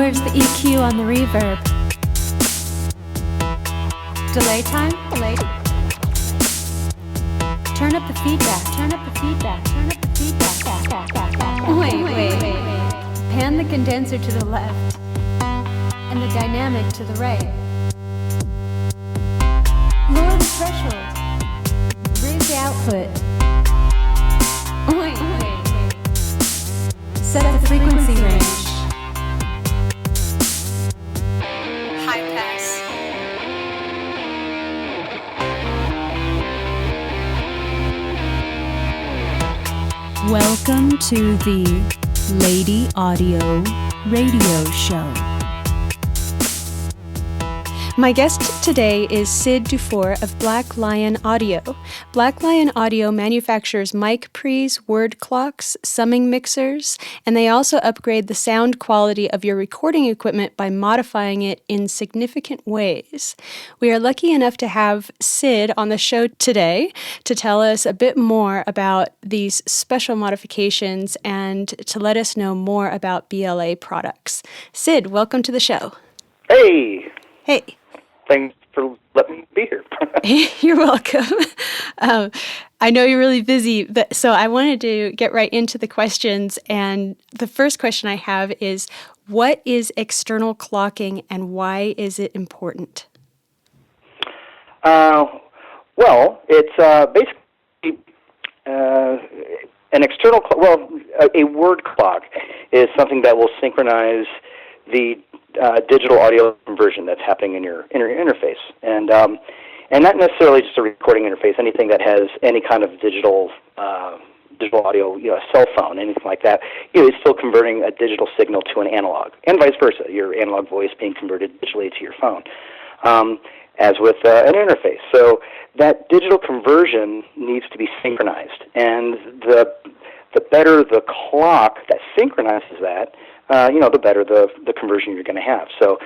Where's the EQ on the reverb? Delay time? Delay. Turn up the feedback. Turn up the feedback. Turn up the feedback. Wait. Pan the condenser to the left and the dynamic to the right. Lower the threshold. Raise the output. Wait. Set the frequency range. High pass. Welcome to the Lady Audio Radio Show. My guest today is Sid Duffour of Black Lion Audio. Black Lion Audio manufactures mic pre's, word clocks, summing mixers, and they also upgrade the sound quality of your recording equipment by modifying it in significant ways. We are lucky enough to have Sid on the show today to tell us a bit more about these special modifications and to let us know more about BLA products. Sid, welcome to the show. Hey. Hey. Thanks for letting me be here. You're welcome. I know you're really busy, so I wanted to get right into the questions. And the first question I have is, what is external clocking and why is it important? Well, it's basically an external a word clock is something that will synchronize the digital audio conversion that's happening in your interface, and not necessarily just a recording interface. Anything that has any kind of digital audio, a cell phone, anything like that, it's still converting a digital signal to an analog, and vice versa. Your analog voice being converted digitally to your phone, as with an interface. So that digital conversion needs to be synchronized, and the better the clock that synchronizes that, the better the conversion you're going to have. So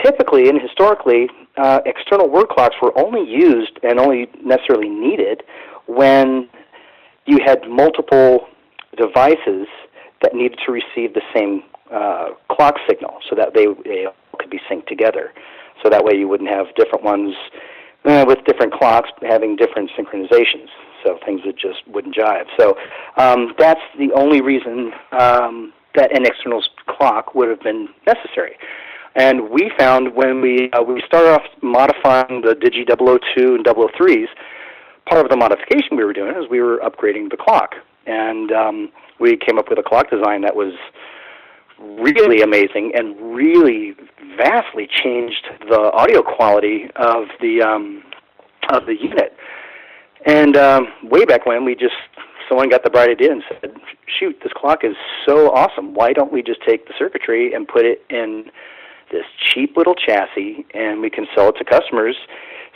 typically and historically, external word clocks were only used and only necessarily needed when you had multiple devices that needed to receive the same clock signal so that they could be synced together. So that way you wouldn't have different ones with different clocks having different synchronizations. So things that just wouldn't jive. So that's the only reason that an external clock would have been necessary. And we found when we started off modifying the Digi 002 and 003s, part of the modification we were doing is we were upgrading the clock. And we came up with a clock design that was really amazing and really vastly changed the audio quality of the unit. And way back when, someone got the bright idea and said, shoot, this clock is so awesome. Why don't we just take the circuitry and put it in this cheap little chassis and we can sell it to customers?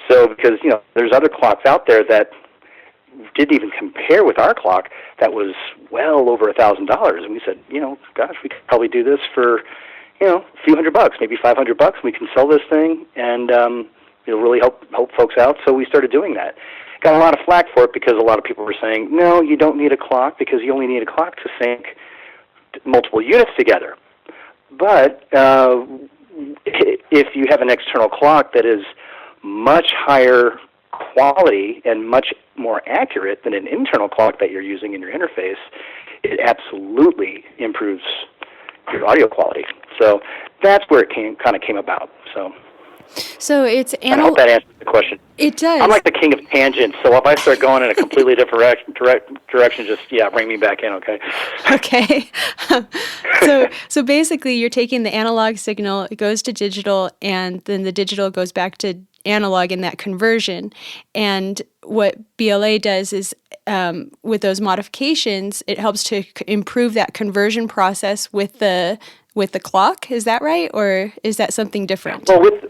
So because, there's other clocks out there that didn't even compare with our clock that was well over $1,000. And we said, gosh, we could probably do this for, a few $100, maybe $500. We can sell this thing and it'll really help folks out. So we started doing that. Got a lot of flack for it because a lot of people were saying, no, you don't need a clock because you only need a clock to sync multiple units together. But if you have an external clock that is much higher quality and much more accurate than an internal clock that you're using in your interface, it absolutely improves your audio quality. So that's where it kind of came about. So it's I hope that answers the question. It does. I'm like the king of tangents, so if I start going in a completely different direction, just bring me back in, okay? Okay. So basically, you're taking the analog signal, it goes to digital, and then the digital goes back to analog in that conversion. And what BLA does is, with those modifications, it helps to improve that conversion process with the clock. Is that right, or is that something different? Well, with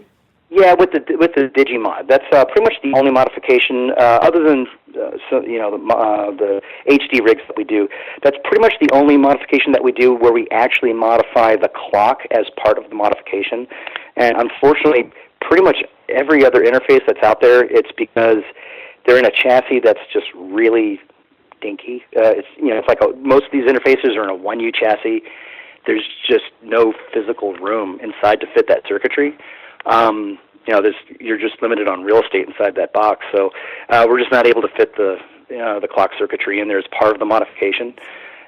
the Digimod, that's pretty much the only modification other than the HD rigs that we do. That's pretty much the only modification that we do where we actually modify the clock as part of the modification. And unfortunately, pretty much every other interface that's out there, it's because they're in a chassis that's just really dinky. It's like most of these interfaces are in a 1U chassis. there's just no physical room inside to fit that circuitry. You're just limited on real estate inside that box. So we're just not able to fit the clock circuitry in there as part of the modification.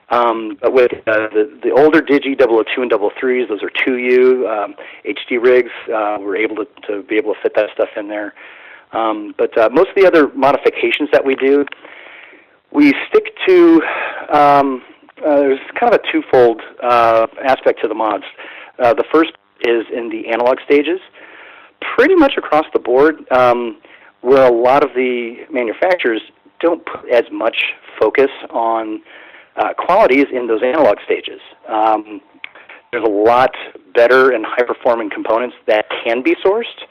But with the older Digi 002 and 003s, those are 2U HD rigs. We're able to be able to fit that stuff in there. But most of the other modifications that we do, we stick to. There's kind of a twofold aspect to the mods. The first is in the analog stages. Pretty much across the board, where a lot of the manufacturers don't put as much focus on qualities in those analog stages. There's a lot better and high-performing components that can be sourced,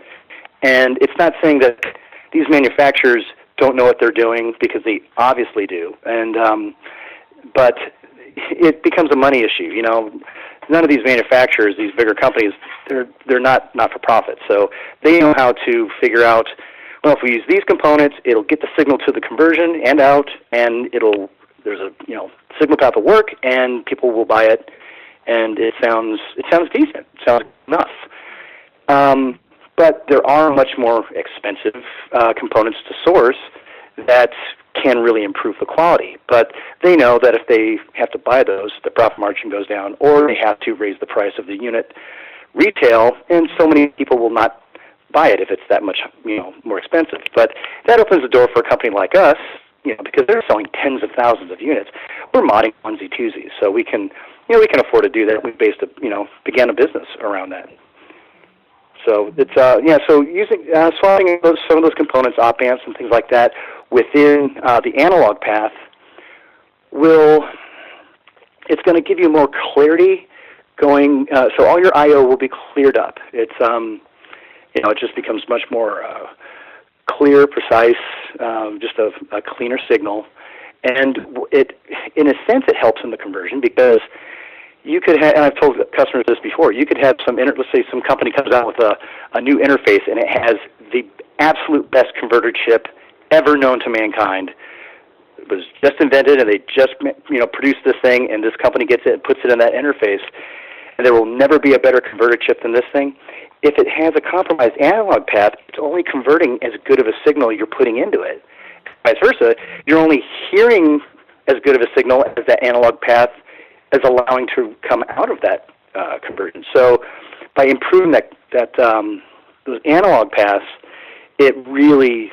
and it's not saying that these manufacturers don't know what they're doing, because they obviously do, and but it becomes a money issue. None of these manufacturers, these bigger companies, they're not for profit. So they know how to figure out, well, if we use these components, it'll get the signal to the conversion and out, and there's a signal path will work, and people will buy it, and it sounds decent, it sounds enough. But there are much more expensive components to source that can really improve the quality. But they know that if they have to buy those, the profit margin goes down, or they have to raise the price of the unit retail, and so many people will not buy it if it's that much more expensive. But that opens the door for a company like us, because they're selling tens of thousands of units. We're modding onesie twosies, so we can afford to do that. We began a business around that. So it's so using swapping some of those components, op amps and things like that, within the analog path it's going to give you more clarity going. So all your I/O will be cleared up. It's it just becomes much more clear, precise, just a cleaner signal, and in a sense it helps in the conversion, because you could have, and I've told customers this before, you could have let's say some company comes out with a new interface, and it has the absolute best converter chip ever known to mankind. It was just invented, and they just produced this thing, and this company gets it and puts it in that interface, and there will never be a better converter chip than this thing. If it has a compromised analog path, it's only converting as good of a signal you're putting into it. Vice versa, you're only hearing as good of a signal as that analog path is allowing to come out of that conversion. So by improving those analog paths, it really,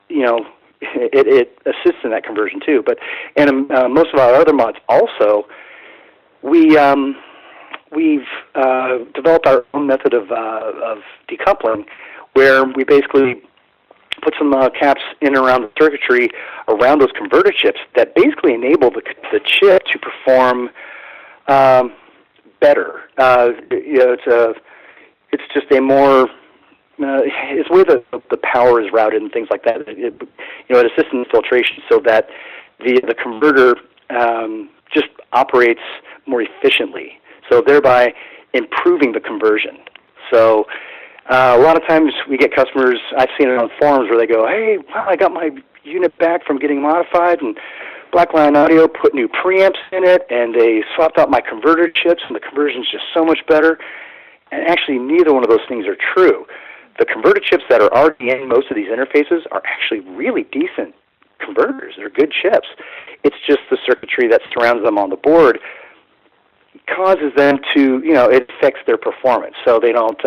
it assists in that conversion too. But most of our other mods also, we've developed our own method of decoupling, where we basically put some caps in and around the circuitry around those converter chips that basically enable the chip to perform better. It's just a more it's where the power is routed and things like that. It assists in filtration so that the converter just operates more efficiently, so thereby improving the conversion. So a lot of times we get customers, I've seen it on forums, where they go, hey, wow, I got my unit back from getting modified, and Black Lion Audio put new preamps in it, and they swapped out my converter chips, and the conversion's just so much better. And actually, neither one of those things are true. The converter chips that are already in most of these interfaces are actually really decent converters. They're good chips. It's just the circuitry that surrounds them on the board causes them to, it affects their performance. So they don't,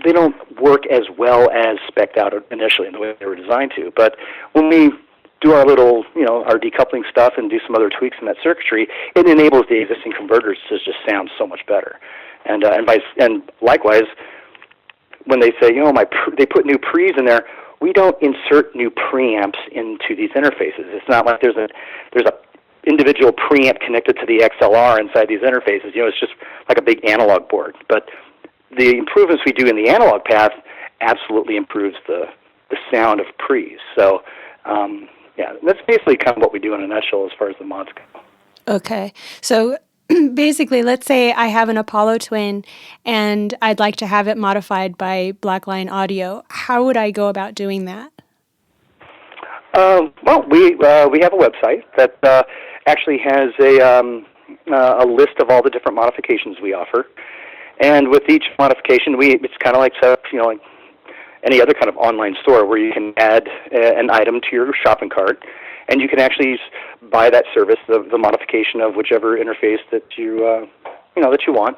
they don't work as well as spec'd out initially in the way they were designed to. But when we do our little, our decoupling stuff and do some other tweaks in that circuitry, it enables the existing converters to just sound so much better. And likewise, when they say, they put new pre's in there, we don't insert new preamps into these interfaces. It's not like there's a individual preamp connected to the XLR inside these interfaces. It's just like a big analog board. But the improvements we do in the analog path absolutely improves the sound of pre's. So, that's basically kind of what we do in a nutshell as far as the mods go. Okay. So basically, let's say I have an Apollo Twin and I'd like to have it modified by Black Lion Audio. How would I go about doing that? Well, we have a website that actually has a list of all the different modifications we offer. And with each modification, it's kind of like set up, like any other kind of online store where you can add an item to your shopping cart, and you can actually buy that service, the modification of whichever interface that you that you want,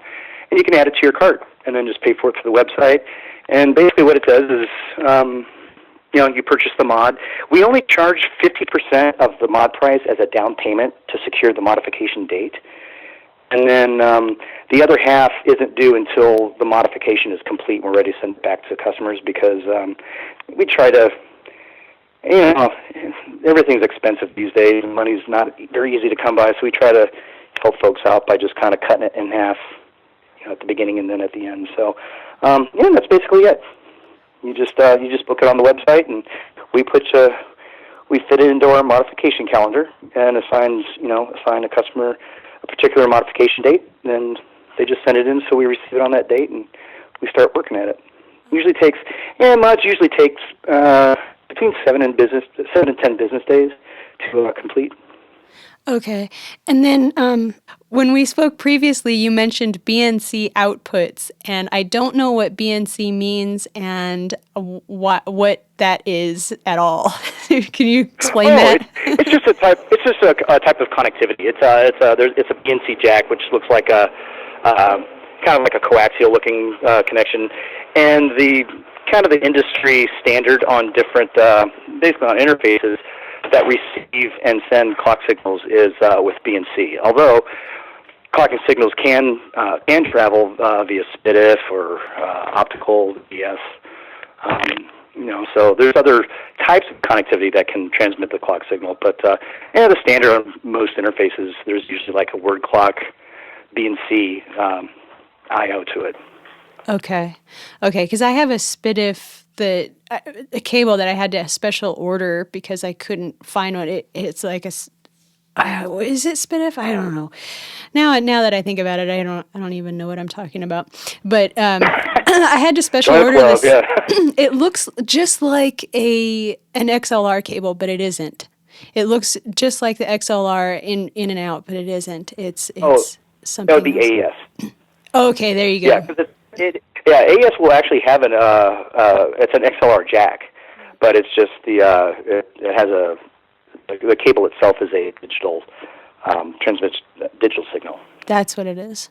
and you can add it to your cart, and then just pay for it through the website. And basically, what it does is, you purchase the mod. We only charge 50% of the mod price as a down payment to secure the modification date. And then the other half isn't due until the modification is complete and we're ready to send it back to customers, because we try to, everything's expensive these days and money's not very easy to come by, so we try to help folks out by just kind of cutting it in half, at the beginning and then at the end. So, that's basically it. You just book it on the website, and we fit it into our modification calendar and assign a customer a particular modification date, and they just send it in, so we receive it on that date, and we start working at it. Mods usually takes between 7 and 10 business days to complete. Okay. And then when we spoke previously, you mentioned BNC outputs, and I don't know what BNC means and what that is at all. Can you explain that? It's just a type. It's just a type of connectivity. It's a BNC jack, which looks like a kind of like a coaxial looking connection, and the kind of the industry standard on different basically on interfaces that receive and send clock signals is with BNC. Although clocking signals can travel via SPDIF or optical VS. So there's other types of connectivity that can transmit the clock signal. But the standard on most interfaces, there's usually like a word clock BNC I/O to it. Okay, because I have a SPDIF a cable that I had to special order because I couldn't find what it's like is it SPDIF? I don't know. Now that I think about it, I don't even know what I'm talking about. But I had to special order this. Yeah. It looks just like an XLR cable, but it isn't. It looks just like the XLR in and out, but it isn't. It's something. That would be else. AES. Okay, there you go. Yeah, AES will actually have it's an XLR jack, but it's just it has the cable itself is a digital, transmits digital signal. That's what it is.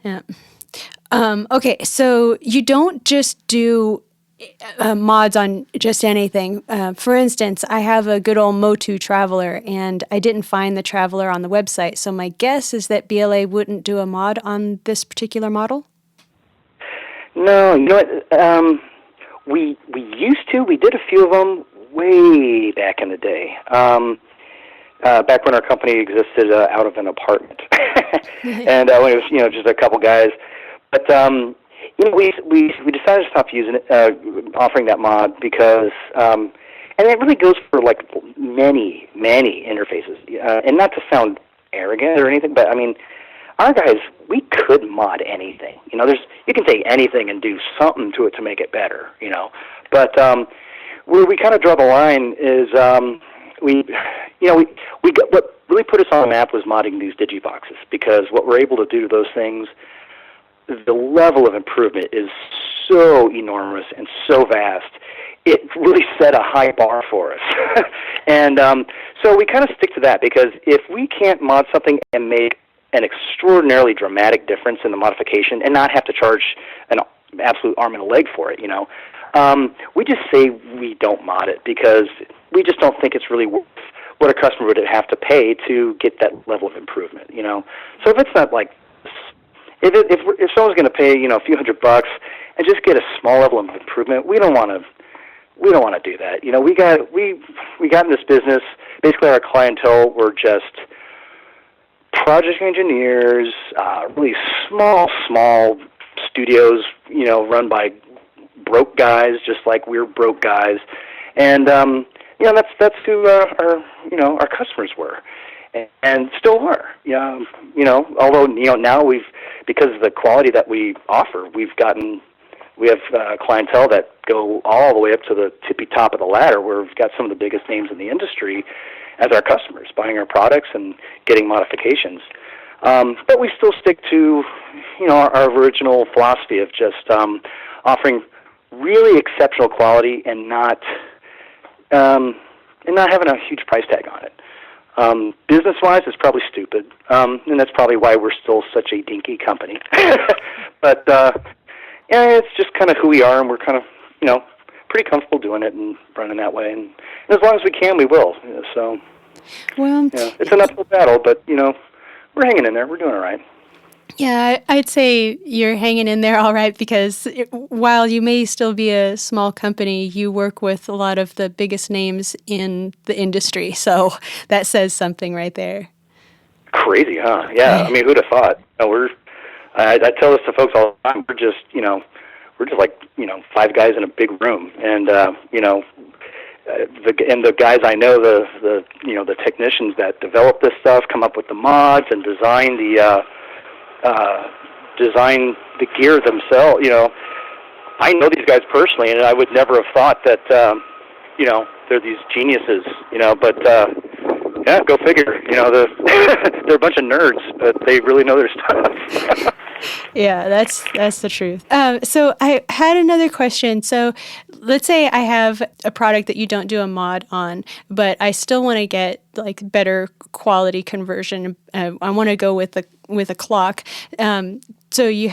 Yeah. Okay, so you don't just do mods on just anything. For instance, I have a good old Motu Traveler, and I didn't find the Traveler on the website, so my guess is that BLA wouldn't do a mod on this particular model? No, you know what? We used to. We did a few of them way back in the day. Back when our company existed out of an apartment, and when it was just a couple guys. But we decided to stop using it, offering that mod because, and it really goes for like many interfaces. And not to sound arrogant or anything, but I mean, our guys, we could mod anything. You can take anything and do something to it to make it better. But where we kind of draw the line is what really put us on the map was modding these digiboxes, because what we're able to do to those things, the level of improvement is so enormous and so vast. It really set a high bar for us. And so we kind of stick to that, because if we can't mod something and make an extraordinarily dramatic difference in the modification and not have to charge an absolute arm and a leg for it, we just say we don't mod it, because we just don't think it's really worth what a customer would have to pay to get that level of improvement. So if it's not like, if someone's going to pay a few $100 and just get a small level of improvement, we don't want to do that. We got in this business. Basically, our clientele were just project engineers, really small studios, run by broke guys, just like we're broke guys, and that's who our customers were, and still are. Although now because of the quality that we offer, we have clientele that go all the way up to the tippy top of the ladder, where we've got some of the biggest names in the industry as our customers, buying our products and getting modifications. But we still stick to, our original philosophy of just offering really exceptional quality and not having a huge price tag on it. Business-wise, it's probably stupid, and that's probably why we're still such a dinky company. But it's just kind of who we are, and we're kind of, pretty comfortable doing it and running that way. And as long as we can, we will. So, well, it's an uphill battle, but we're hanging in there. We're doing all right. Yeah, I'd say you're hanging in there all right, because while you may still be a small company, you work with a lot of the biggest names in the industry. So that says something right there. Crazy, huh? Yeah. I mean, who'd have thought? I tell this to folks all the time. We're just like, five guys in a big room, and the guys I know, the technicians that develop this stuff, come up with the mods and design the gear themselves. I know these guys personally, and I would never have thought that they're these geniuses. But yeah, go figure. They're a bunch of nerds, but they really know their stuff. Yeah, that's the truth. So I had another question. So let's say I have a product that you don't do a mod on, but I still want to get like better quality conversion. I want to go with a clock. So you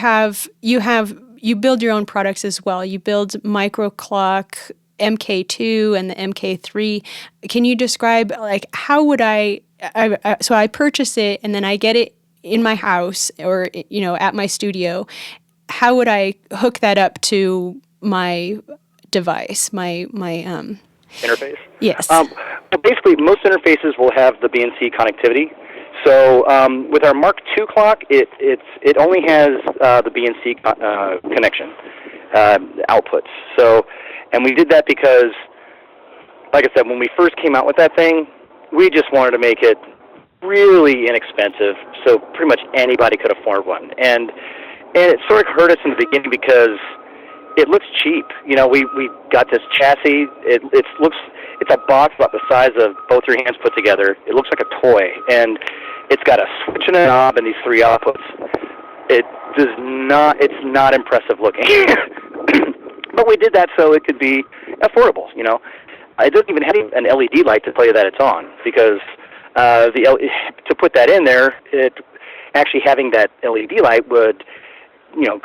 build your own products as well. You build micro clock MK2 and the MK3. Can you describe like how would so I purchase it and then I get it in my house or at my studio. How would I hook that up to my device, my interface? Yes. Basically, most interfaces will have the BNC connectivity. So with our Mark II clock, it only has the BNC connection outputs. So, and we did that because, like I said, when we first came out with that thing, we just wanted to make it really inexpensive, so pretty much anybody could afford one. And it sort of hurt us in the beginning because it looks cheap. We got this chassis. It's a box about the size of both your hands put together. It looks like a toy, and it's got a switch and a knob and these three outputs. It's not impressive looking. But we did that so it could be affordable. It doesn't even have an LED light to tell you that it's on, because to put that in there, actually having that LED light would,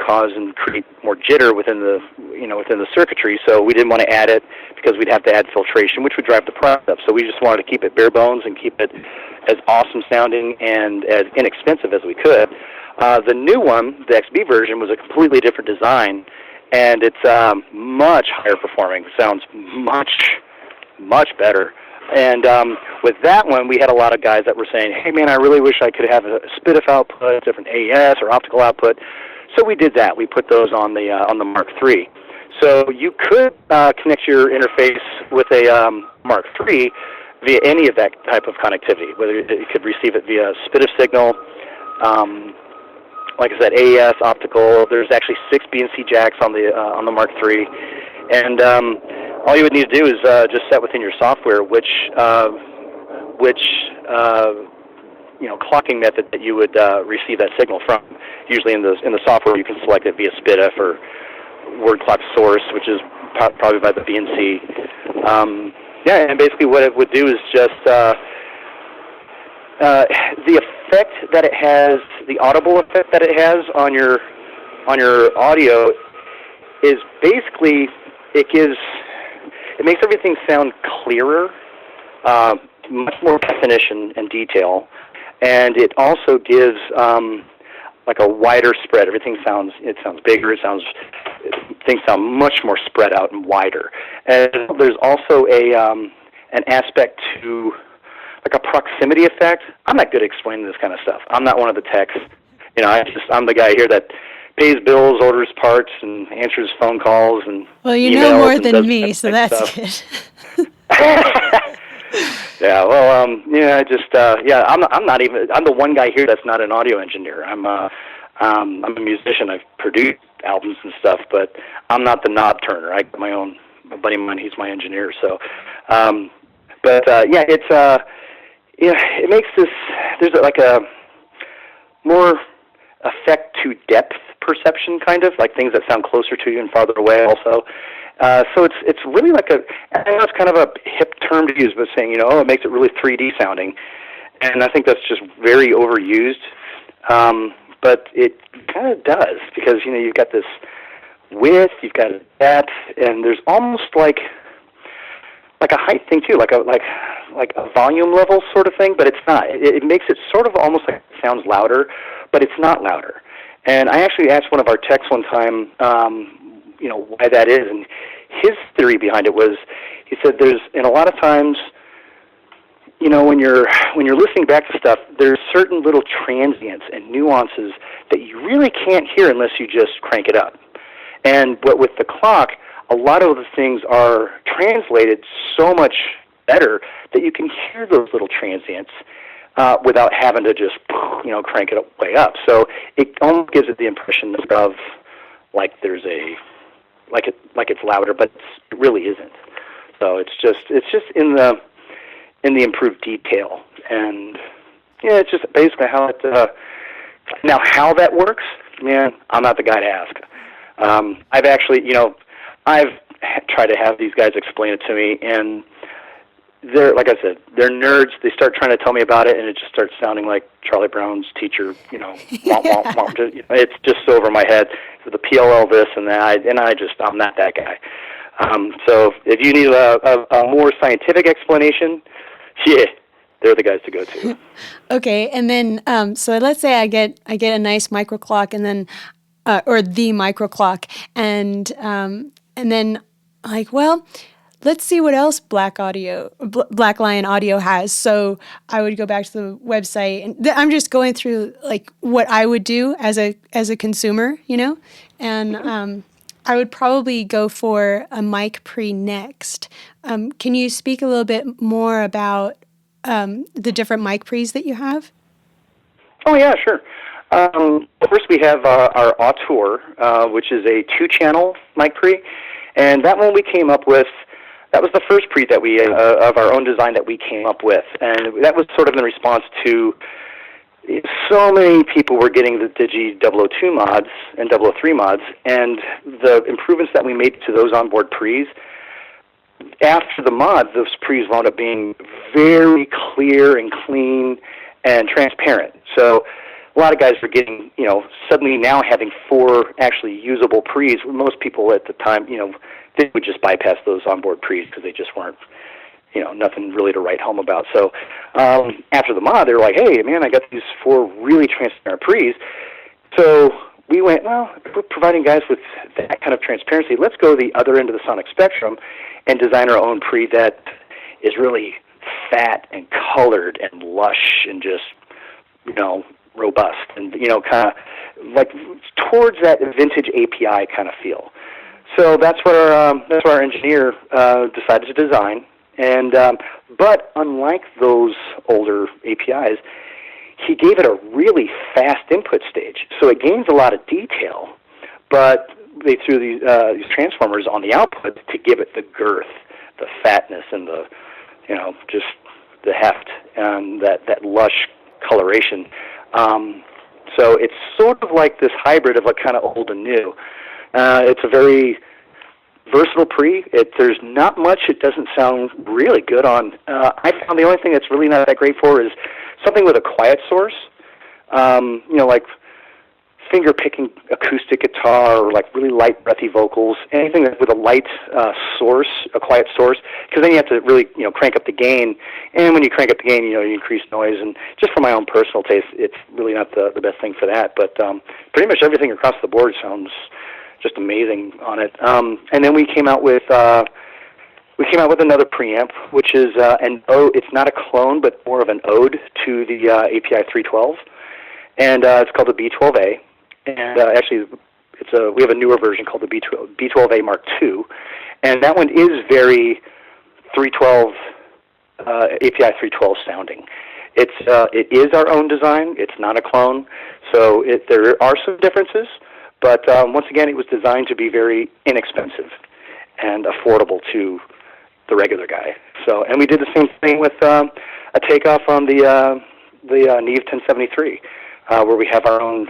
cause and create more jitter within the circuitry. So we didn't want to add it because we'd have to add filtration, which would drive the price up. So we just wanted to keep it bare bones and keep it as awesome sounding and as inexpensive as we could. The new one, the XB version, was a completely different design, and it's much higher performing. Sounds much better. And with that one, we had a lot of guys that were saying, hey, man, I really wish I could have a SPDIF output, different AES or optical output. So we did that. We put those on the Mark III. So you could connect your interface with a Mark III via any of that type of connectivity, whether you could receive it via SPDIF signal, like I said, AES, optical. There's actually 6 BNC jacks on the Mark III. And all you would need to do is just set within your software which clocking method that you would receive that signal from. Usually in the software you can select it via SPDIF or word clock source, which is probably by the BNC. And basically what it would do is just the effect that it has, the audible effect that it has on your audio is basically it makes everything sound clearer, much more definition and detail, and it also gives like a wider spread. Everything sounds bigger. Things sound much more spread out and wider. And there's also an aspect to like a proximity effect. I'm not good at explaining this kind of stuff. I'm not one of the techs. I'm the guy here that pays bills, orders parts, and answers phone calls and well, you know more than me, so that's good. Yeah, well, I'm the one guy here that's not an audio engineer. I'm a musician. I've produced albums and stuff, but I'm not the knob turner. I got my own buddy of mine. He's my engineer. So, it makes this. There's like a more effect to depth perception, kind of like things that sound closer to you and farther away. Also, so it's really like I know it's kind of a hip term to use, but saying it makes it really 3D sounding, and I think that's just very overused. But it kind of does, because you've got this width, you've got a depth, and there's almost like a height thing too, like a volume level sort of thing, but it's not. It makes it sort of almost like it sounds louder, but it's not louder. And I actually asked one of our techs one time, why that is, and his theory behind it was, he said and a lot of times, when you're listening back to stuff, there's certain little transients and nuances that you really can't hear unless you just crank it up. But with the clock, a lot of the things are translated so much better that you can hear those little transients without having to just crank it way up. So it almost gives it the impression of like there's like it's louder, but it really isn't. So it's just in the improved detail, and it's just basically how it. Now, how that works, man, I'm not the guy to ask. I've actually, I've tried to have these guys explain it to me, and they're, like I said, they're nerds. They start trying to tell me about it, and it just starts sounding like Charlie Brown's teacher, womp, womp, womp. It's just over my head. So the PLL this and that, I'm not that guy. So if you need a more scientific explanation, yeah, they're the guys to go to. Okay, and then so let's say I get a nice microclock, and then or the microclock, and then like, well, let's see what else Black Lion Audio has. So I would go back to the website, and I'm just going through like what I would do as a consumer, and I would probably go for a mic pre next. Can you speak a little bit more about the different mic pre's that you have? Oh yeah, sure. First, we have our Auteur, which is a 2-channel mic pre, and that one we came up with. That was the first pre that we of our own design that we came up with, and that was sort of in response to so many people were getting the Digi 002 mods and 003 mods, and the improvements that we made to those onboard pre's. After the mod, those pre's wound up being very clear and clean and transparent. So a lot of guys were getting, suddenly now having 4 actually usable pre's. Most people at the time, they would just bypass those onboard pre's because they just weren't, nothing really to write home about. So after the mod, they were like, hey, man, I got these 4 really transparent pre's. So we went, well, if we're providing guys with that kind of transparency, let's go the other end of the sonic spectrum and design our own pre that is really fat and colored and lush and just, robust and, kind of like towards that vintage API kind of feel. So that's what our engineer decided to design. And but unlike those older APIs, he gave it a really fast input stage. So it gains a lot of detail, but they threw these transformers on the output to give it the girth, the fatness, and the, just the heft and that lush coloration. So it's sort of like this hybrid of kind of old and new. It's a very versatile pre. There's not much it doesn't sound really good on. I found the only thing that's really not that great for is something with a quiet source, like finger-picking acoustic guitar or like really light, breathy vocals, anything with a light source, a quiet source, because then you have to really, crank up the gain. And when you crank up the gain, you increase noise. And just for my own personal taste, it's really not the best thing for that. But pretty much everything across the board sounds just amazing on it. And then we came out with another preamp, which is it's not a clone, but more of an ode to the API 312, and it's called the B12A. And actually, we have a newer version called the B12A Mark II, and that one is very 312 API 312 sounding. It is our own design. It's not a clone, so there are some differences. But once again, it was designed to be very inexpensive and affordable to the regular guy. So, and we did the same thing with a takeoff on the Neve 1073. where we have our own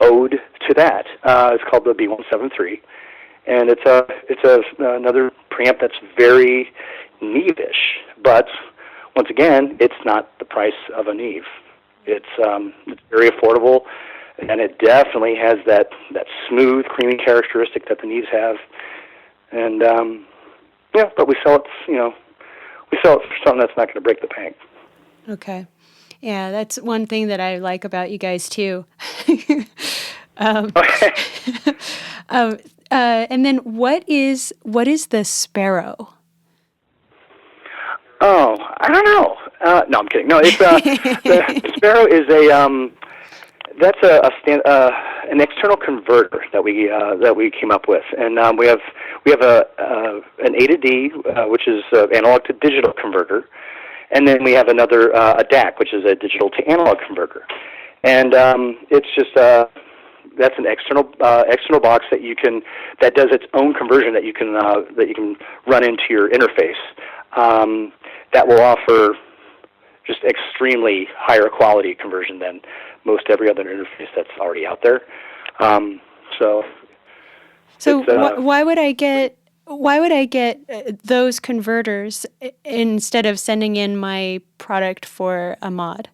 ode to that. It's called the B173, and it's another preamp that's very Neve-ish, but once again, it's not the price of a Neve. It's very affordable, and it definitely has that smooth, creamy characteristic that the Neves have. And but we sell it, we sell it for something that's not going to break the bank. Okay. Yeah, that's one thing that I like about you guys too. Okay. And then what is the Sparrow? Oh, I don't know. No, I'm kidding. No, it's the Sparrow is that's an external converter that we came up with, and we have an A to D, which is analog to digital converter, and then we have another a DAC, which is a digital to analog converter, and it's just that's an external box that does its own conversion that you can run into your interface. That will offer just extremely higher quality conversion than most every other interface that's already out there. So why would I get those converters instead of sending in my product for a mod?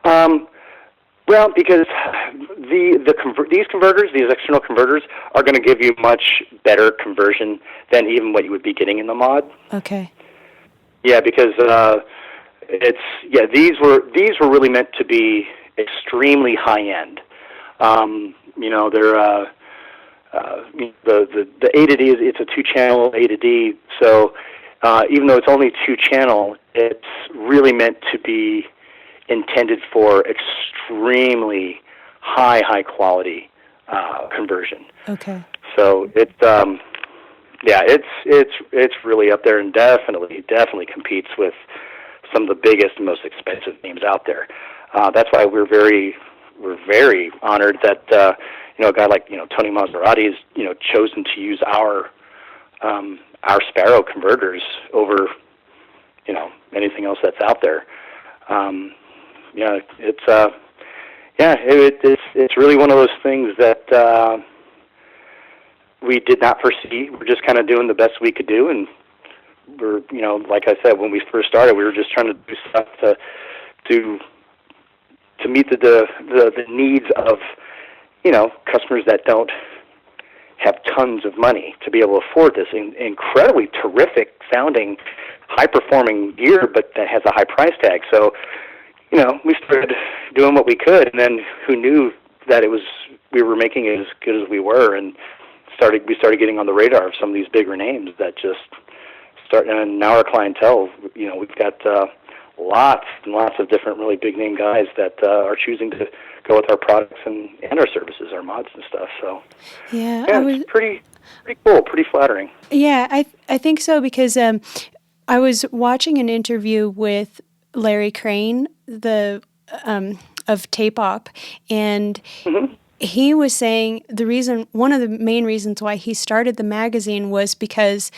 Well, because these external converters, are going to give you much better conversion than even what you would be getting in the mod. Okay. Yeah, because these were really meant to be extremely high end. They're the A to D it's a 2-channel A to D, so even though it's only 2-channel, it's really meant to be intended for extremely high quality conversion. Okay. So it's really up there, and definitely competes with some of the biggest and most expensive names out there. That's why we're very honored that a guy like Tony Maserati has chosen to use our Sparrow converters over anything else that's out there. It's really one of those things that we did not foresee. We're just kind of doing the best we could do, and we're like I said, when we first started, we were just trying to do stuff to meet the needs of customers that don't have tons of money to be able to afford this incredibly terrific sounding, high performing gear, but that has a high price tag. So we started doing what we could, and then who knew that we were making it as good as we were, and we started getting on the radar of some of these bigger names that just start. And now our clientele, we've got lots and lots of different really big name guys that are choosing to go with our products and our services, our mods and stuff. So it's pretty cool, pretty flattering. Yeah, I think so, because I was watching an interview with Larry Crane, of Tape Op, and he was saying one of the main reasons why he started the magazine was because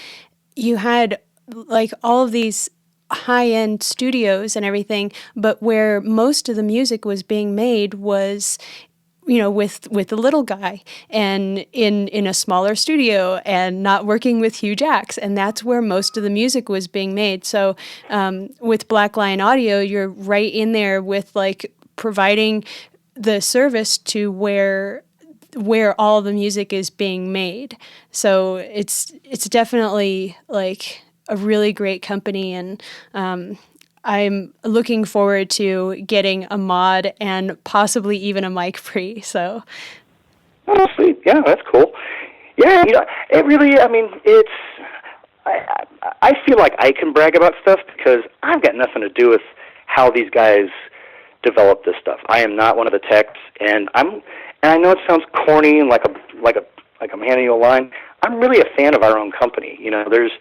you had all of these high-end studios and everything, but where most of the music was being made was with a little guy and in a smaller studio and not working with huge acts, and that's where most of the music was being made. So with Black Lion Audio, you're right in there with providing the service to where all the music is being made. So it's definitely a really great company, and I'm looking forward to getting a mod and possibly even a mic pre. So. Oh, sweet. Yeah, that's cool. Yeah, it really, it's, I feel like I can brag about stuff because I've got nothing to do with how these guys develop this stuff. I am not one of the techs, and I know it sounds corny and like I'm handing you a line. I'm really a fan of our own company. There's,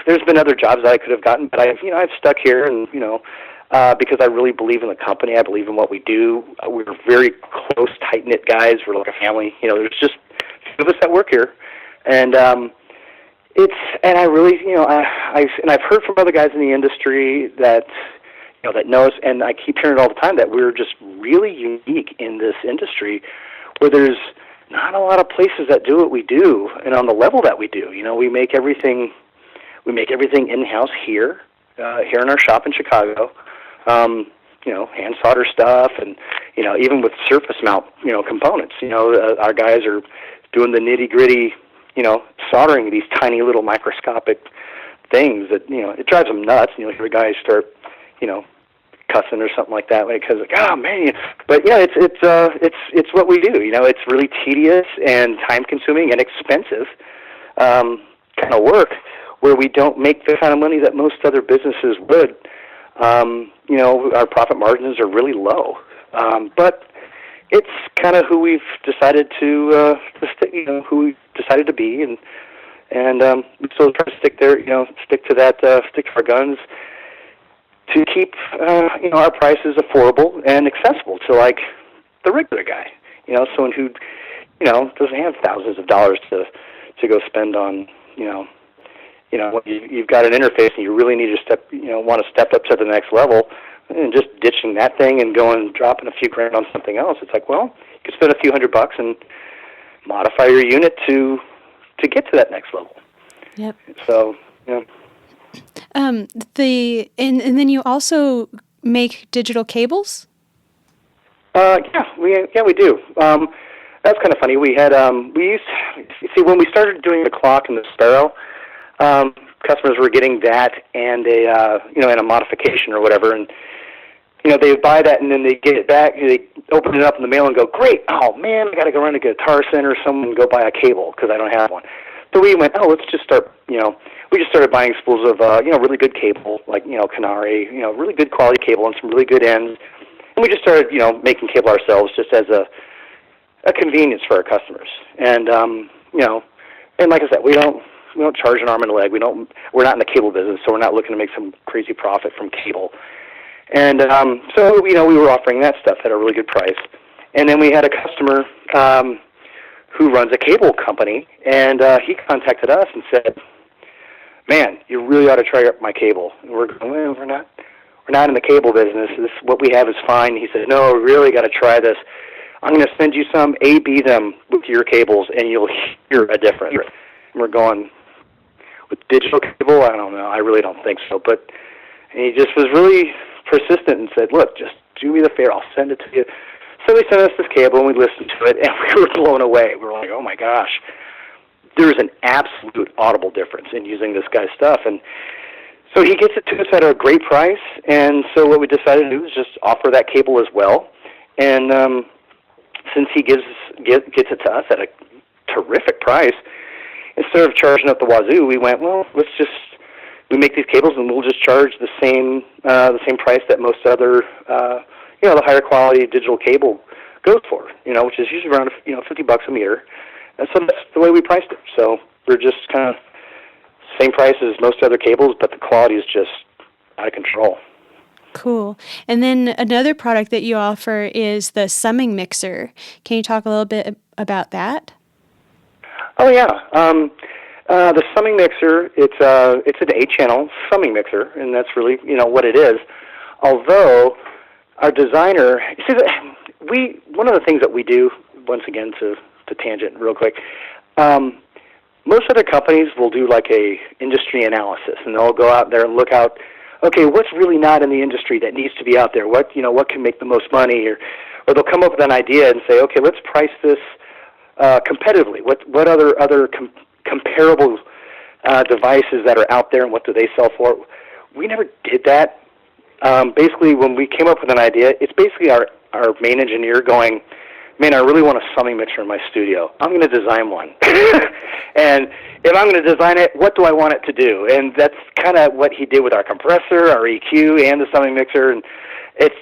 there's been other jobs that I could have gotten, but I've stuck here, and because I really believe in the company. I believe in what we do. We're very close, tight-knit guys. We're like a family. There's just a few of us that work here, and and I really, I've heard from other guys in the industry that, that know us, and I keep hearing it all the time that we're just really unique in this industry, where there's not a lot of places that do what we do, and on the level that we do. We make everything in-house here in our shop in Chicago. Hand solder stuff, and even with surface mount, components. Our guys are doing the nitty-gritty, soldering these tiny little microscopic things that it drives them nuts. You hear guys start, cussing or something like that because oh man, but it's what we do. It's really tedious and time-consuming and expensive kind of work where we don't make the kind of money that most other businesses would. Our profit margins are really low, but it's kind of who we've decided to stick, who we've decided to be, and so try to stick there, stick to that, stick to our guns, to keep our prices affordable and accessible to like the regular guy, someone who doesn't have thousands of dollars to go spend on you've got an interface and you really need to want to step up to the next level, and just ditching that thing and dropping a few grand on something else. It's like, well, you could spend a few $100 and modify your unit to get to that next level. Yep. So, and then you also make digital cables? We do. That's kind of funny. We had when we started doing the clock and the Sparrow, customers were getting that and a modification or whatever, and they would buy that and then they get it back. They open it up in the mail and go, "Great! Oh man, I got to go run to Guitar Center or someone and go buy a cable because I don't have one." So we went, let's just start. We just started buying spools of really good cable, like Canary, really good quality cable and some really good ends, and we just started making cable ourselves just as a convenience for our customers. And and like I said, we don't charge an arm and a leg. We're not in the cable business, so we're not looking to make some crazy profit from cable. And so we were offering that stuff at a really good price. And then we had a customer who runs a cable company, and he contacted us and said, "Man, you really ought to try out my cable." And we're going, "Well, we're not in the cable business. What we have is fine." He said, "No, really got to try this. I'm going to send you some, A/B them with your cables, and you'll hear a difference." And we're going, with digital cable, I don't know. I really don't think so. And he just was really persistent and said, "Look, just do me the favor. I'll send it to you." So he sent us this cable, and we listened to it, and we were blown away. We were like, "Oh my gosh, there's an absolute audible difference in using this guy's stuff." And so he gets it to us at a great price. And so what we decided to do is just offer that cable as well. And since he gets it to us at a terrific price, instead of charging up the wazoo, we went, well, we make these cables and we'll just charge the same price that most other, the higher quality digital cable goes for, which is usually around, $50 a meter. And so that's the way we priced it. So we're just kind of same price as most other cables, but the quality is just out of control. Cool. And then another product that you offer is the summing mixer. Can you talk a little bit about that? Oh yeah, the summing mixer. It's an 8-channel summing mixer, and that's really what it is. Although our designer, one of the things that we do, once again to tangent real quick, most other companies will do like a industry analysis, and they'll go out there and look out. Okay, what's really not in the industry that needs to be out there? What can make the most money, or they'll come up with an idea and say, okay, let's price this competitively. What other comparable devices that are out there, and what do they sell for? We never did that. Basically, when we came up with an idea, it's basically our main engineer going, "Man, I really want a summing mixer in my studio. I'm going to design one." And if I'm going to design it, what do I want it to do? And that's kind of what he did with our compressor, our EQ, and the summing mixer. And it's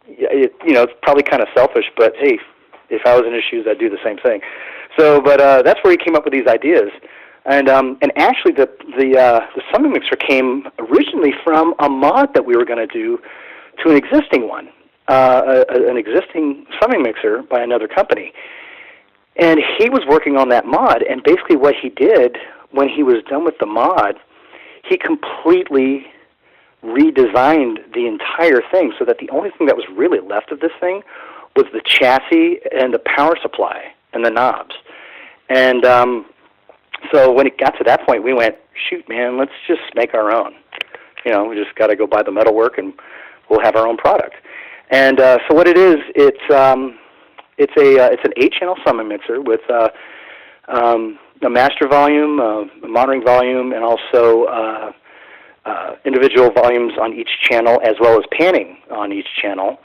it's probably kind of selfish, but hey, if I was in his shoes, I'd do the same thing. So, but that's where he came up with these ideas. And actually, the summing mixer came originally from a mod that we were going to do to an existing one, an existing summing mixer by another company. And he was working on that mod, and basically what he did when he was done with the mod, he completely redesigned the entire thing so that the only thing that was really left of this thing was the chassis and the power supply and the knobs. And so when it got to that point, we went, shoot, man, let's just make our own. We just got to go buy the metalwork, and we'll have our own product. And so what it is, it's an 8-channel summing mixer with a master volume, a monitoring volume, and also individual volumes on each channel, as well as panning on each channel.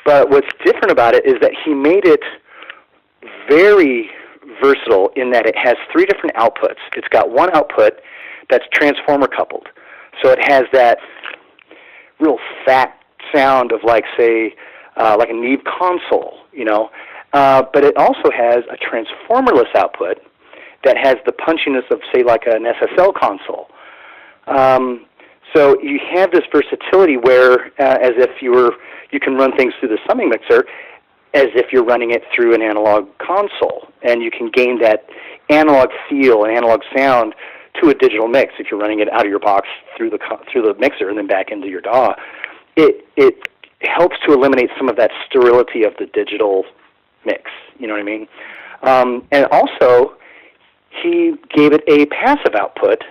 But what's different about it is that he made it very versatile in that it has 3 different outputs. It's got one output that's transformer coupled. So it has that real fat sound of, like, say, like a Neve console, but it also has a transformerless output that has the punchiness of, say, like an SSL console. So you have this versatility where, as if you can run things through the summing mixer as if you're running it through an analog console, and you can gain that analog feel and analog sound to a digital mix if you're running it out of your box through the mixer and then back into your DAW. It helps to eliminate some of that sterility of the digital mix. You know what I mean? And also, he gave it a passive output,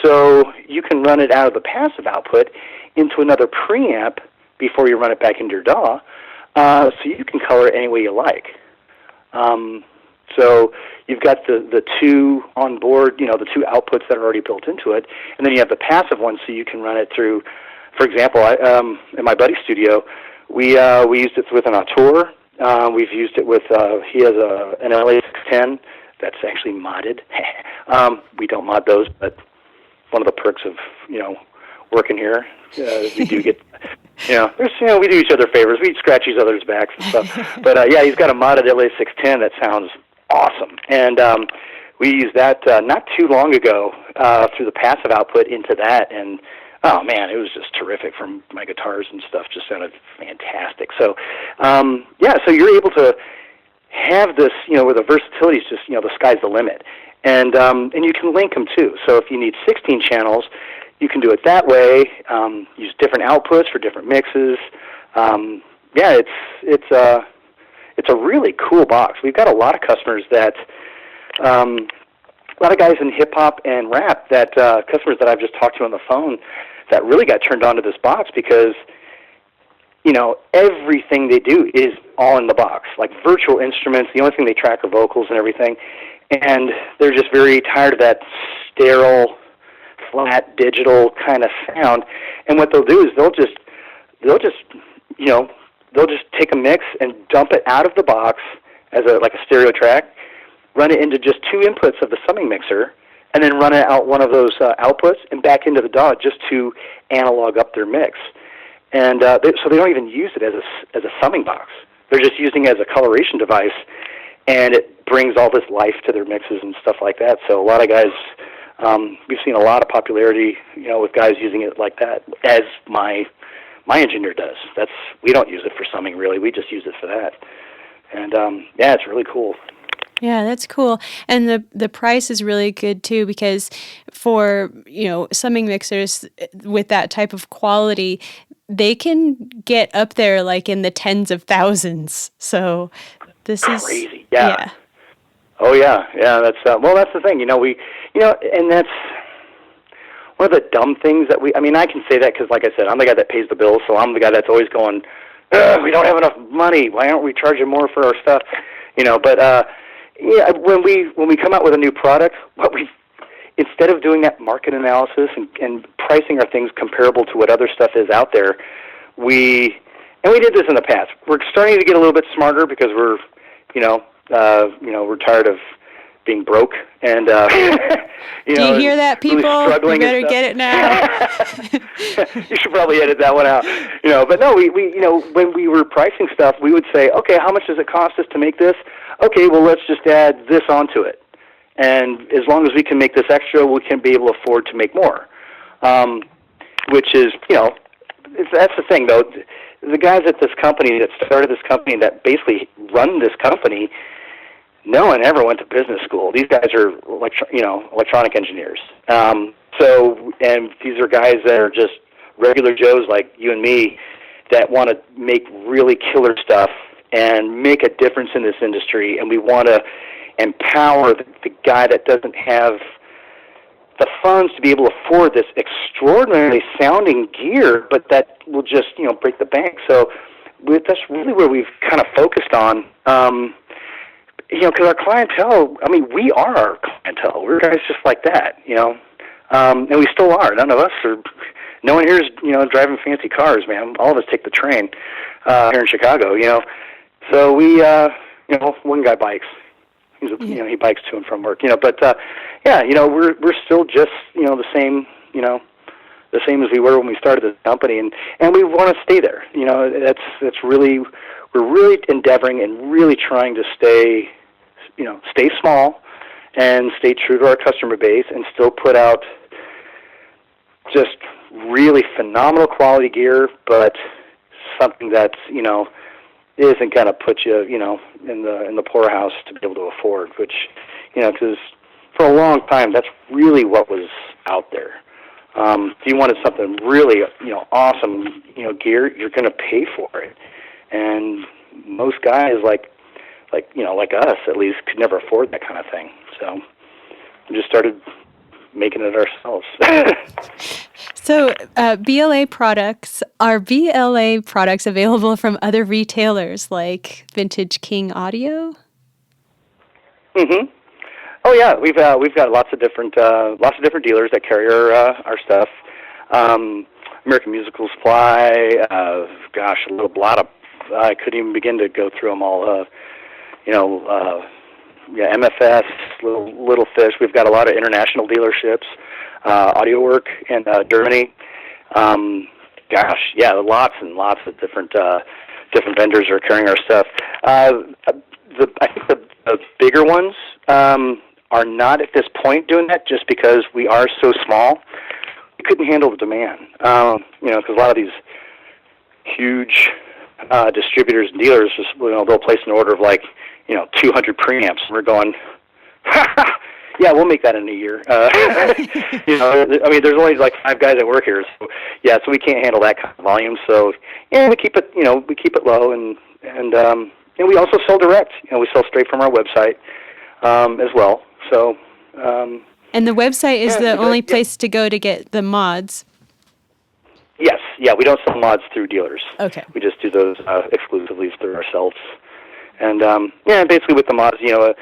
so you can run it out of the passive output into another preamp before you run it back into your DAW, so you can color it any way you like. So you've got the 2 on board, the 2 outputs that are already built into it, and then you have the passive one, so you can run it through. For example, in my buddy's studio, we used it with an Auteur. We've used it with, he has an LA610 that's actually modded. We don't mod those, but one of the perks of, working here, we do get, we do each other favors. We scratch each other's backs and stuff. But, yeah, he's got a modded LA610 that sounds awesome. And we used that not too long ago through the passive output into that, and oh, man, it was just terrific from my guitars and stuff. Just sounded fantastic. So, so you're able to have this, where the versatility is just, the sky's the limit. And you can link them, too. So if you need 16 channels, you can do it that way, use different outputs for different mixes. It's a really cool box. We've got a lot of customers that... a lot of guys in hip-hop and rap, that customers that I've just talked to on the phone that really got turned on to this box because, everything they do is all in the box, like virtual instruments. The only thing they track are vocals and everything, and they're just very tired of that sterile, flat, digital kind of sound. And what they'll do is they'll just take a mix and dump it out of the box as like a stereo track, run it into just 2 inputs of the summing mixer, and then run it out one of those outputs and back into the DAW just to analog up their mix. And so they don't even use it as a summing box. They're just using it as a coloration device, and it brings all this life to their mixes and stuff like that. So a lot of guys, we've seen a lot of popularity, with guys using it like that, as my engineer does. We don't use it for summing, really. We just use it for that. And, it's really cool. Yeah, that's cool. And the price is really good too, because for, summing mixers with that type of quality, they can get up there like in the tens of thousands. So this is crazy. Yeah. Oh yeah. Yeah, that's that's the thing. And that's one of the dumb things that I can say that because, like I said, I'm the guy that pays the bills, so I'm the guy that's always going, we don't have enough money. Why aren't we charging more for our stuff? But when we come out with a new product, instead of doing that market analysis and pricing our things comparable to what other stuff is out there, we did this in the past. We're starting to get a little bit smarter because we're tired of being broke and Do you hear that, people? Really struggling. You better get it now. You should probably edit that one out. But no, we when we were pricing stuff, we would say, okay, how much does it cost us to make this? Okay, well, let's just add this onto it. And as long as we can make this extra, we can be able to afford to make more. Which is, that's the thing, though. The guys at this company that started this company that basically run this company, no one ever went to business school. These guys are electronic engineers. And these are guys that are just regular Joes like you and me that want to make really killer stuff and make a difference in this industry. And we want to empower the guy that doesn't have the funds to be able to afford this extraordinarily sounding gear, but that will just, break the bank. So that's really where we've kind of focused on. Because our clientele, we are our clientele. We're guys just like that, and we still are. None of us are, no one here is, driving fancy cars, man. All of us take the train here in Chicago, So we, one guy bikes. He bikes to and from work, But we're still just, the same, the same as we were when we started the company, and we want to stay there. That's really, we're really endeavoring and really trying to stay small and stay true to our customer base and still put out just really phenomenal quality gear, but something that's, isn't going to put you, in the poorhouse to be able to afford, which, because for a long time, that's really what was out there. If you wanted something really, awesome, gear, you're going to pay for it. And most guys like us at least could never afford that kind of thing. So we just started making it ourselves. So BLA products, are BLA products available from other retailers like Vintage King Audio? Mm-hmm. Oh yeah, we've got lots of different dealers that carry our stuff. American Musical Supply, a lot of I couldn't even begin to go through them all. MFS, Little Fish. We've got a lot of international dealerships, Audio Work in Germany. Lots and lots of different vendors are carrying our stuff. I think the bigger ones are not at this point doing that, just because we are so small. We couldn't handle the demand. Because a lot of these huge distributors and dealers just, they'll place an order of 200 preamps, and we're going, yeah, we'll make that in a year. There's only 5 guys that work here, so we can't handle that kind of volume. So we keep it low, and we also sell direct. We sell straight from our website as well. So. And the website is the only place to go to get the mods. Yes, we don't sell mods through dealers. Okay. We just do those exclusively through ourselves. And basically with the mods, that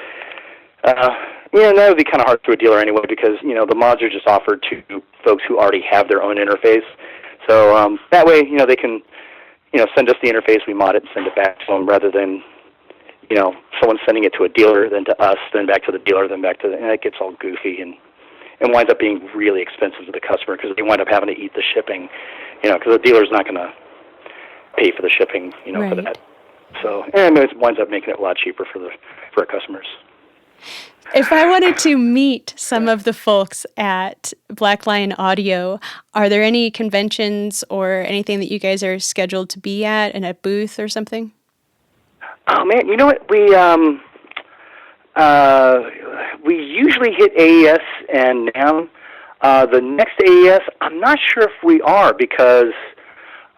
would be kind of hard to a dealer anyway, because the mods are just offered to folks who already have their own interface. So that way, they can send us the interface, we mod it, and send it back to them, rather than someone sending it to a dealer, then to us, then back to the dealer, then back to and it gets all goofy and winds up being really expensive to the customer, because they wind up having to eat the shipping, because the dealer's not going to pay for the shipping, right. for that. So, and it winds up making it a lot cheaper for our customers. If I wanted to meet some of the folks at Black Lion Audio, are there any conventions or anything that you guys are scheduled to be at, in a booth or something? Oh man, you know what? We usually hit AES and NAMM. The next AES, I'm not sure if we are, because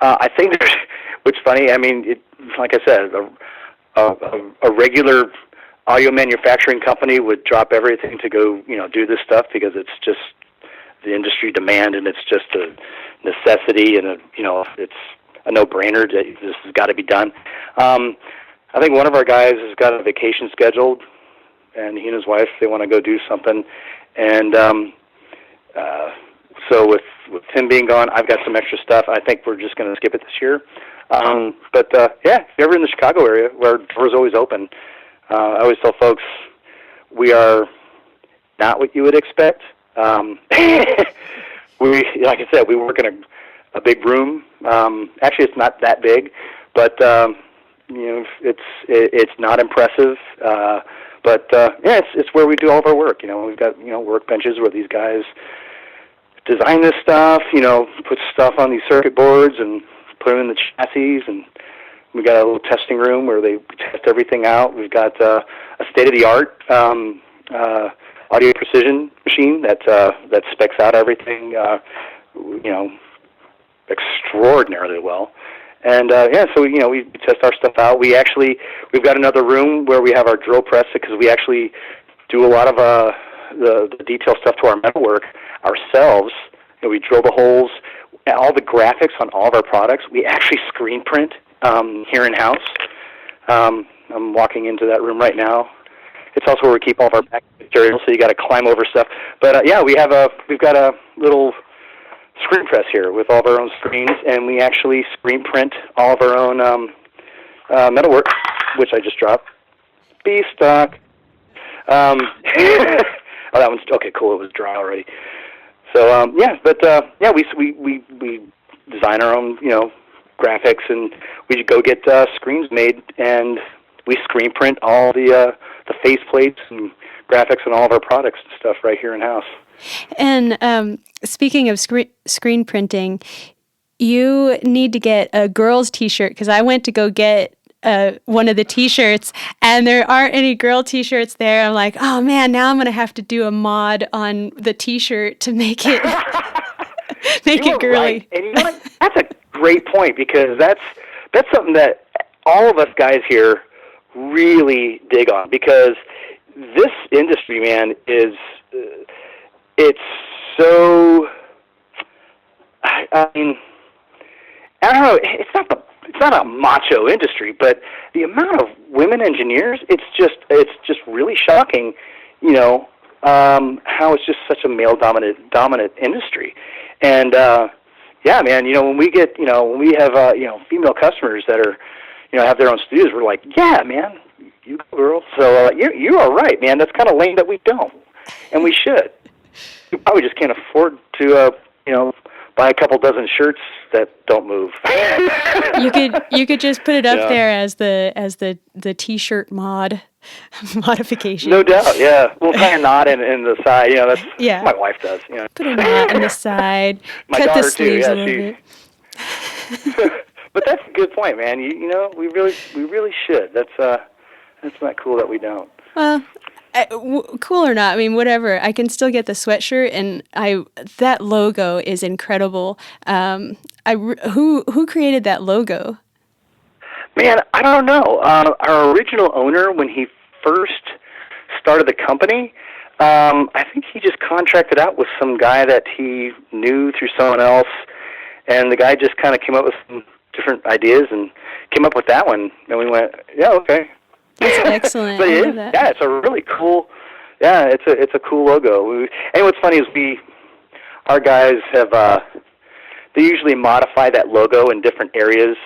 I think there's, which is funny, like I said, a regular audio manufacturing company would drop everything to go, do this stuff, because it's just the industry demand, and it's just a necessity, and it's a no-brainer that this has got to be done. I think one of our guys has got a vacation scheduled, and he and his wife, they want to go do something, and so with him being gone, I've got some extra stuff. I think we're just going to skip it this year. But if you're ever in the Chicago area, where doors always open, I always tell folks, we are not what you would expect. We, like I said, we work in a big room. Actually, it's not that big, but it's not impressive. But it's where we do all of our work. We've got workbenches where these guys design this stuff. Put stuff on these circuit boards and put them in the chassis, and we got a little testing room where they test everything out. We've got a state-of-the-art audio precision machine that specs out everything, extraordinarily well. And so we test our stuff out. We've got another room where we have our drill press, because we actually do a lot of the detail stuff to our metalwork ourselves. We drill the holes, all the graphics on all of our products. We actually screen print here in house. I'm walking into that room right now. It's also where we keep all of our back materials, so you got to climb over stuff. But we've got a little screen press here with all of our own screens, and we actually screen print all of our own metalwork, which I just dropped. B-stock. Oh, that one's okay. Cool. It was dry already. So we design our own graphics, and we go get screens made, and we screen print all the face plates and graphics and all of our products and stuff right here in house. And speaking of screen printing, you need to get a girl's T-shirt, because I went to go get one of the T-shirts, and there aren't any girl T-shirts there. I'm like, oh man, now I'm going to have to do a mod on the T-shirt to make it it girly. Right. And you know what? That's a great point, because that's something that all of us guys here really dig on, because this industry, man, is it's so. I mean, I don't know. It's not a macho industry, but the amount of women engineers, it's just really shocking. How it's just such a male dominant industry, and man, when we have female customers that are have their own studios, we're like, yeah, man, you go, girl. So you are right, man. That's kind of lame that we don't, and we should. We probably just can't afford to buy a couple dozen shirts that don't move. You could just put it up there as the T-shirt modification. No doubt, yeah. We'll tie a knot in the side. That's what my wife does. Put a knot in the side. My cut daughter the sleeves too. a little bit. But that's a good point, man. We really should. That's not cool that we don't. Well, cool or not, I mean, whatever. I can still get the sweatshirt, and that logo is incredible. Who created that logo? Man, I don't know. Our original owner, when he first started the company, I think he just contracted out with some guy that he knew through someone else, and the guy just kind of came up with some different ideas and came up with that one, and we went, yeah, okay. That's excellent. But it's a really cool. Yeah, it's a cool logo. And what's funny is our guys have they usually modify that logo in different areas.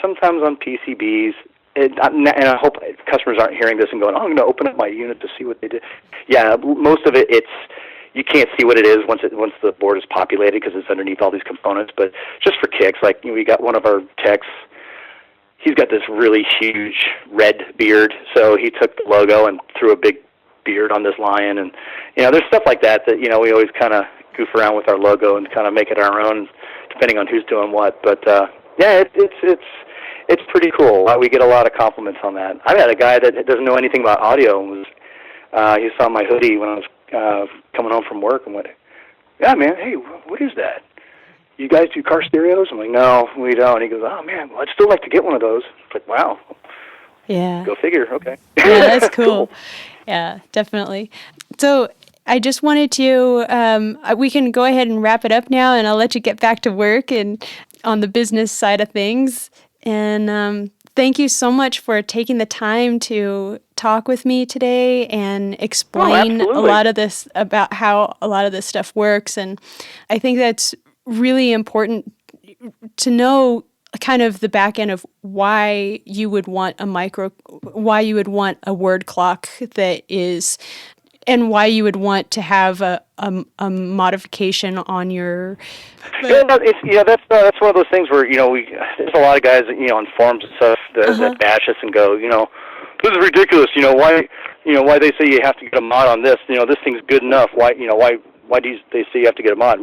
Sometimes on PCBs, and I hope customers aren't hearing this and going, "Oh, I'm going to open up my unit to see what they did." Yeah, most of it, you can't see what it is once the board is populated, because it's underneath all these components. But just for kicks, like we got one of our techs. He's got this really huge red beard, so he took the logo and threw a big beard on this lion, and there's stuff like that we always kind of goof around with our logo and kind of make it our own, depending on who's doing what. But it's pretty cool. We get a lot of compliments on that. I've had a guy that doesn't know anything about audio, and he saw my hoodie when I was coming home from work and went, "Yeah, man, hey, what is that? You guys do car stereos?" I'm like, "No, we don't." He goes, "Oh, man, well, I'd still like to get one of those." It's like, wow. Yeah. Go figure, okay. Yeah, that's cool. Yeah, definitely. So I just wanted to, we can go ahead and wrap it up now, and I'll let you get back to work and on the business side of things. And thank you so much for taking the time to talk with me today and explain a lot of this, about how a lot of this stuff works. And I think that's really important to know kind of the back end of why you would want why you would want a word clock that is, and why you would want to have a modification on your. That's one of those things where there's a lot of guys that, on forums and stuff that bash us and go, this is ridiculous. Why they say you have to get a mod on this? This thing's good enough. Why do they say you have to get a mod?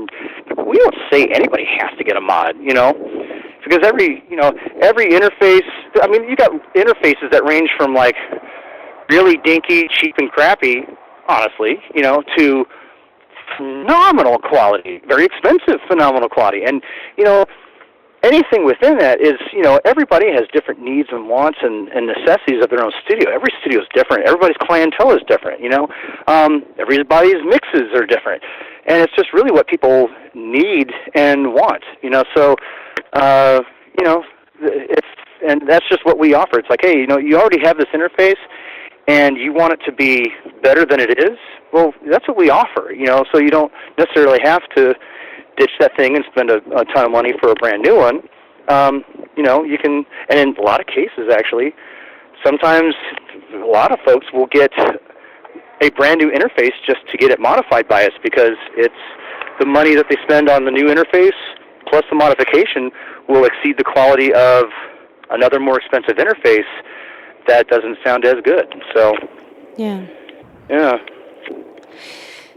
We don't say anybody has to get a mod, because every interface. I mean, you got interfaces that range from like really dinky, cheap, and crappy, honestly, to phenomenal quality, very expensive, phenomenal quality. And, anything within that is, everybody has different needs and wants and necessities of their own studio. Every studio is different. Everybody's clientele is different, Everybody's mixes are different. And it's just really what people need and want, So, and that's just what we offer. It's like, hey, you already have this interface, and you want it to be better than it is. Well, that's what we offer, So you don't necessarily have to ditch that thing and spend a ton of money for a brand new one. You can, and in a lot of cases, actually, sometimes a lot of folks will get a brand new interface just to get it modified by us, because it's the money that they spend on the new interface plus the modification will exceed the quality of another more expensive interface that doesn't sound as good. So, yeah.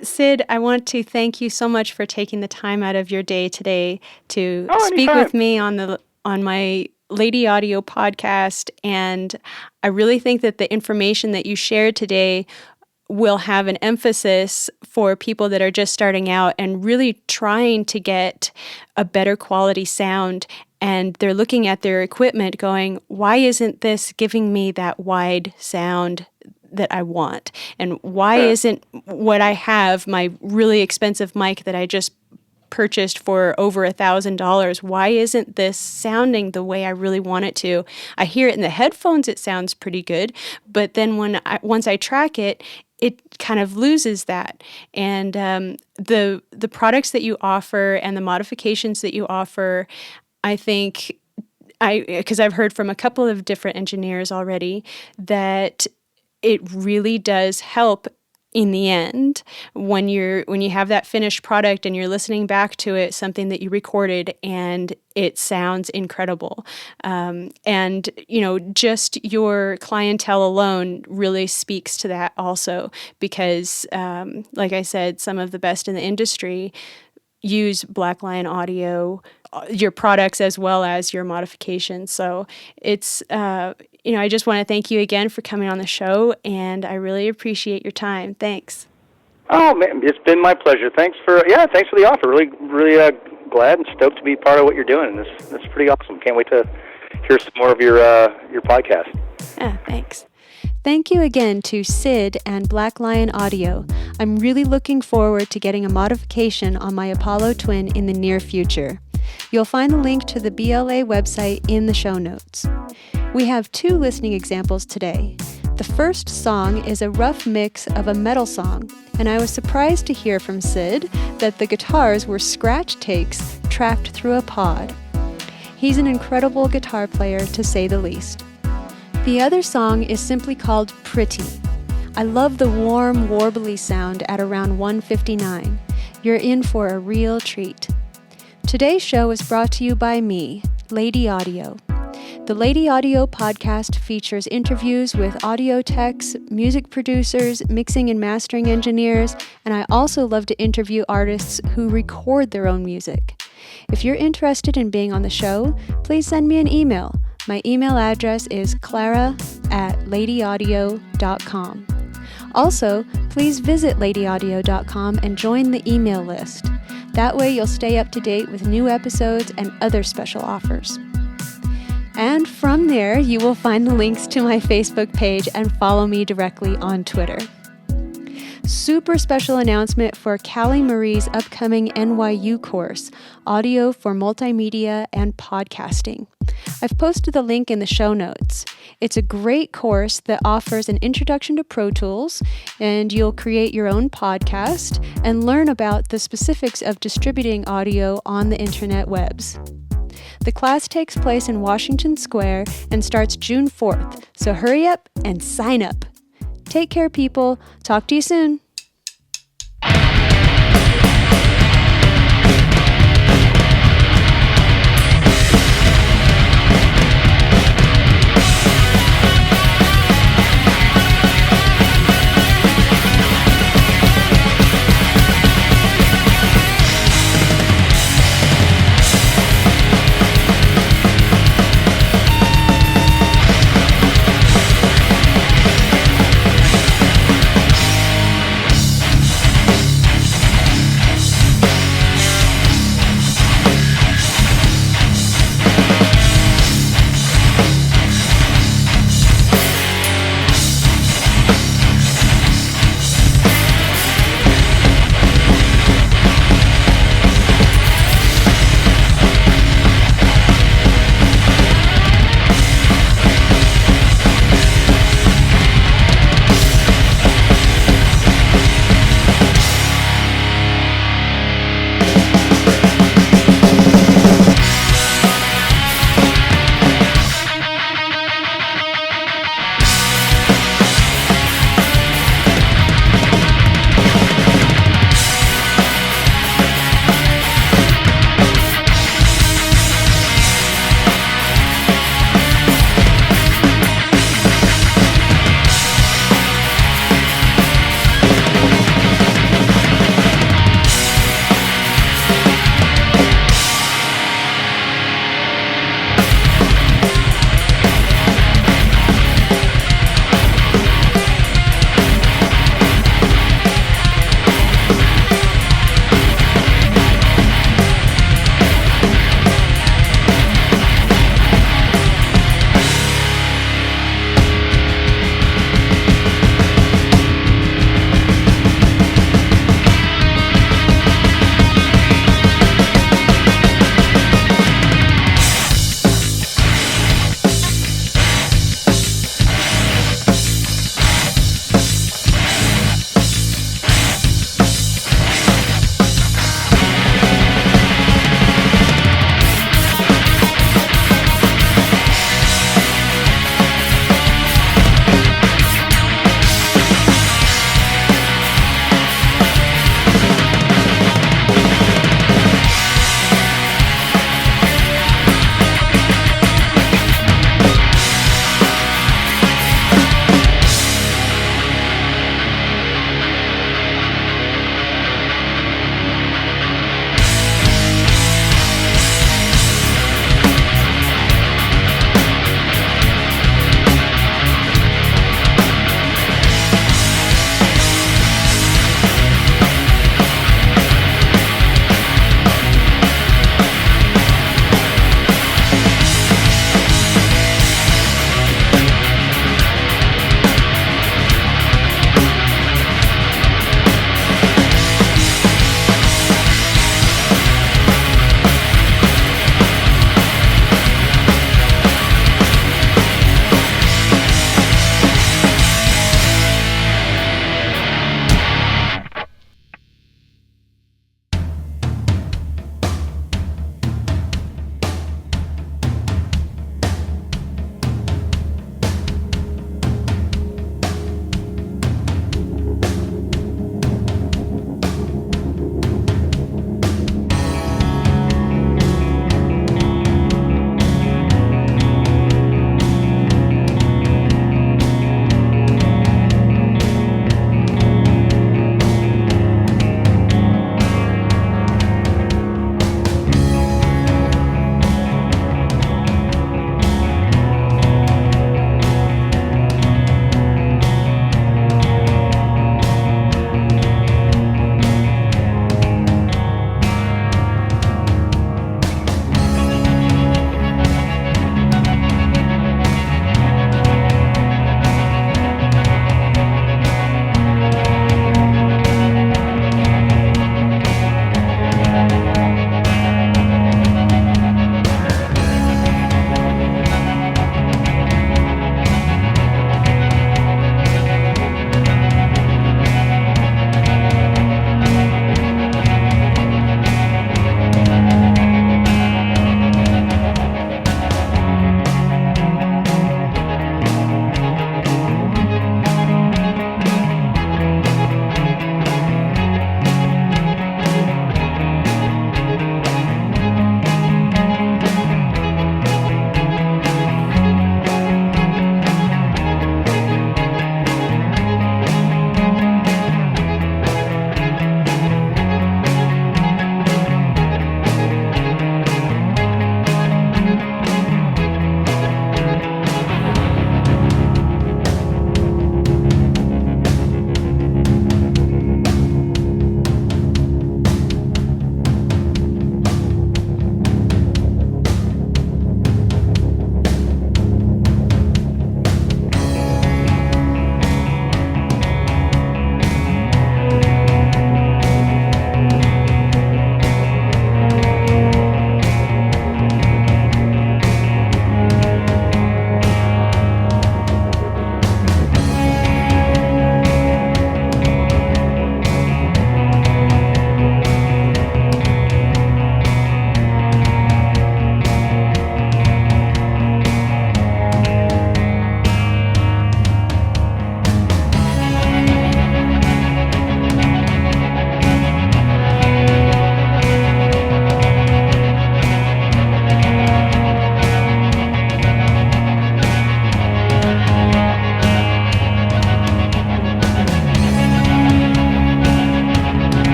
Sid, I want to thank you so much for taking the time out of your day today to speak with me on my Lady Audio podcast. And I really think that the information that you shared today will have an emphasis for people that are just starting out and really trying to get a better quality sound. And they're looking at their equipment going, why isn't this giving me that wide sound that I want? And why isn't what I have, my really expensive mic that I just purchased for over $1,000, why isn't this sounding the way I really want it to? I hear it in the headphones, it sounds pretty good, but then once I track it, it kind of loses that. And the products that you offer and the modifications that you offer, I think, because I've heard from a couple of different engineers already, that it really does help in the end when you have that finished product and you're listening back to it, something that you recorded, and it sounds incredible. And just your clientele alone really speaks to that also, because like I said, some of the best in the industry use Black Lion Audio, your products as well as your modifications. So it's I just want to thank you again for coming on the show, and I really appreciate your time. Thanks. Oh man, it's been my pleasure. Thanks for the offer. Really glad and stoked to be part of what you're doing. That's pretty awesome. Can't wait to hear some more of your podcast. Yeah, thanks. Thank you again to Sid and Black Lion Audio. I'm really looking forward to getting a modification on my Apollo Twin in the near future. You'll find the link to the BLA website in the show notes. We have 2 listening examples today. The first song is a rough mix of a metal song, and I was surprised to hear from Sid that the guitars were scratch takes tracked through a pod. He's an incredible guitar player, to say the least. The other song is simply called Pretty. I love the warm, warbly sound at around 1:59. You're in for a real treat. Today's show is brought to you by me, Lady Audio. The Lady Audio podcast features interviews with audio techs, music producers, mixing and mastering engineers, and I also love to interview artists who record their own music. If you're interested in being on the show, please send me an email. My email address is clara@ladyaudio.com. Also, please visit ladyaudio.com and join the email list. That way you'll stay up to date with new episodes and other special offers. And from there, you will find the links to my Facebook page and follow me directly on Twitter. Super special announcement for Callie Marie's upcoming NYU course, Audio for Multimedia and Podcasting. I've posted the link in the show notes. It's a great course that offers an introduction to Pro Tools, and you'll create your own podcast and learn about the specifics of distributing audio on the internet webs. The class takes place in Washington Square and starts June 4th, so hurry up and sign up. Take care, people. Talk to you soon.